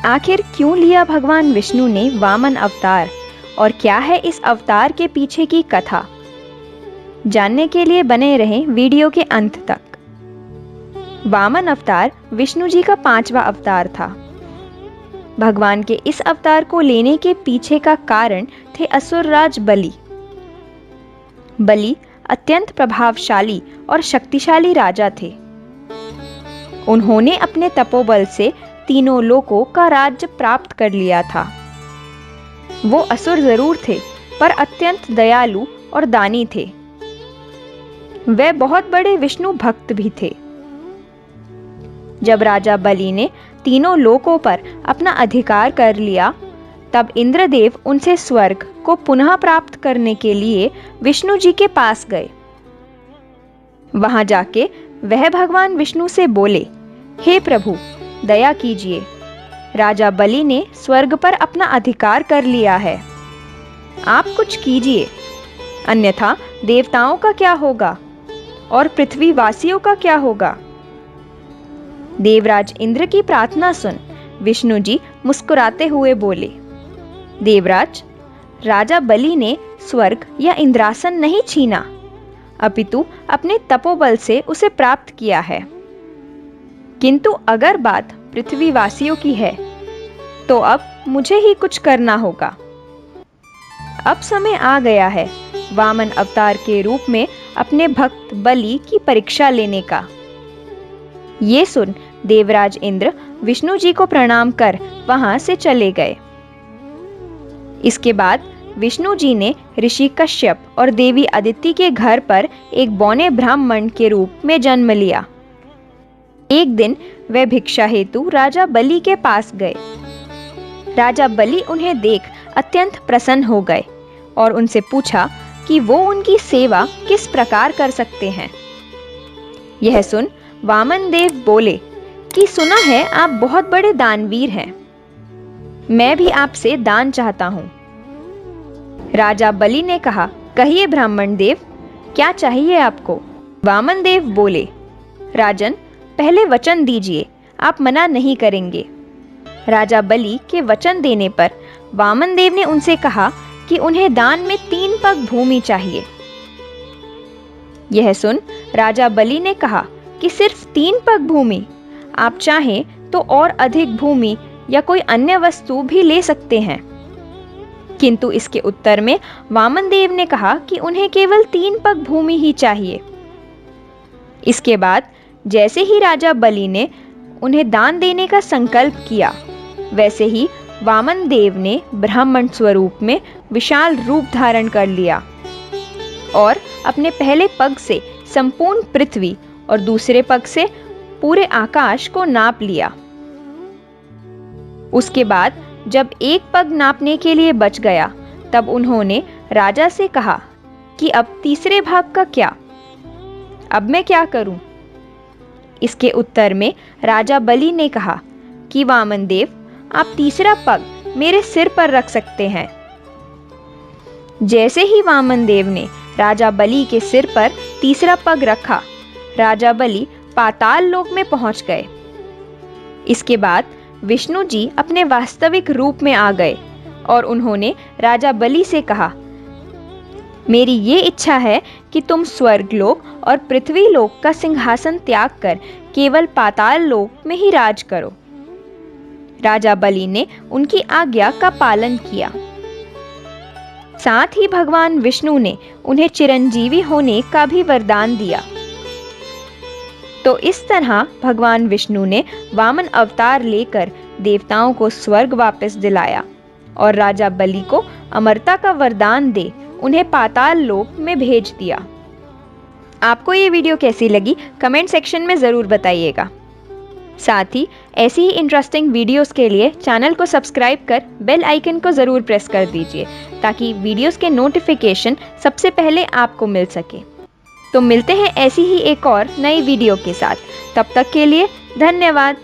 आखिर क्यों लिया भगवान विष्णु ने वामन अवतार और क्या है इस अवतार के पीछे की कथा, जानने के लिए बने रहें वीडियो के अंत तक। वामन अवतार विष्णु जी का 5वां अवतार था। भगवान के इस अवतार को लेने के पीछे का कारण थे असुरराज बलि। बलि अत्यंत प्रभावशाली और शक्तिशाली राजा थे। उन्होंने अपने तपोबल से तीनों लोकों का राज्य प्राप्त कर लिया था। वो असुर जरूर थे पर अत्यंत दयालु और दानी थे। वे बहुत बड़े विष्णु भक्त भी थे। जब राजा बलि ने तीनों लोकों पर अपना अधिकार कर लिया, तब इंद्रदेव उनसे स्वर्ग को पुनः प्राप्त करने के लिए विष्णु जी के पास गए। वहां जाके वह भगवान विष्णु से बोले, हे प्रभु, दया कीजिए, राजा बलि ने स्वर्ग पर अपना अधिकार कर लिया है। आप कुछ कीजिए, अन्यथा देवताओं का क्या होगा और पृथ्वीवासियों का क्या होगा। देवराज इंद्र की प्रार्थना सुन विष्णु जी मुस्कुराते हुए बोले, देवराज, राजा बलि ने स्वर्ग या इंद्रासन नहीं छीना, अपितु अपने तपोबल से उसे प्राप्त किया है। किंतु अगर बात पृथ्वीवासियों की है तो अब मुझे ही कुछ करना होगा। अब समय आ गया है वामन अवतार के रूप में अपने भक्त बलि की परीक्षा लेने का। ये सुन देवराज इंद्र विष्णु जी को प्रणाम कर वहां से चले गए। इसके बाद विष्णु जी ने ऋषि कश्यप और देवी अदिति के घर पर एक बौने ब्राह्मण के रूप में जन्म लिया। एक दिन वे भिक्षा हेतु राजा बलि के पास गए। राजा बलि उन्हें देख अत्यंत प्रसन्न हो गए और उनसे पूछा कि वो उनकी सेवा किस प्रकार कर सकते हैं। यह सुन वामन देव बोले कि सुना है आप बहुत बड़े दानवीर हैं, मैं भी आपसे दान चाहता हूं। राजा बलि ने कहा, कहिए ब्राह्मण देव, क्या चाहिए आपको। वामन देव बोले, राजन, पहले वचन दीजिए, आप मना नहीं करेंगे। राजा बलि के वचन देने पर वामन देव ने उनसे कहा कि उन्हें दान में 3 पग भूमि चाहिए। यह सुन राजा बलि ने कहा कि सिर्फ 3 पग भूमि, आप चाहें तो और अधिक भूमि या कोई अन्य वस्तु भी ले सकते हैं। किंतु इसके उत्तर में वामन देव ने कहा कि उन्हें केवल 3 पग भूमि ही चाहिए। इसके बाद जैसे ही राजा बलि ने उन्हें दान देने का संकल्प किया, वैसे ही वामन देव ने ब्राह्मण स्वरूप में विशाल रूप धारण कर लिया और अपने पहले पग से संपूर्ण पृथ्वी और दूसरे पग से पूरे आकाश को नाप लिया। उसके बाद जब एक पग नापने के लिए बच गया, तब उन्होंने राजा से कहा कि अब तीसरे भाग का क्या, अब मैं क्या करूं। इसके उत्तर में राजा बलि ने कहा कि वामन देव, आप तीसरा पग मेरे सिर पर रख सकते हैं। जैसे ही वामन देव ने राजा बलि के सिर पर तीसरा पग रखा, राजा बलि पाताल लोक में पहुंच गए। इसके बाद विष्णु जी अपने वास्तविक रूप में आ गए और उन्होंने राजा बलि से कहा, मेरी ये इच्छा है कि तुम स्वर्ग लोक और पृथ्वी लोक का सिंहासन त्याग कर केवल पाताल लोक में ही राज करो। राजा बलि ने उनकी आज्ञा का पालन किया। साथ ही भगवान विष्णु ने उन्हें चिरंजीवी होने का भी वरदान दिया। तो इस तरह भगवान विष्णु ने वामन अवतार लेकर देवताओं को स्वर्ग वापस दिलाया और राजा बलि को अमरता का वरदान दे उन्हें पाताल लोक में भेज दिया। आपको ये वीडियो कैसी लगी कमेंट सेक्शन में ज़रूर बताइएगा। साथ ही ऐसी ही इंटरेस्टिंग वीडियोस के लिए चैनल को सब्सक्राइब कर बेल आइकन को ज़रूर प्रेस कर दीजिए ताकि वीडियोस के नोटिफिकेशन सबसे पहले आपको मिल सके। तो मिलते हैं ऐसी ही एक और नई वीडियो के साथ। तब तक के लिए धन्यवाद।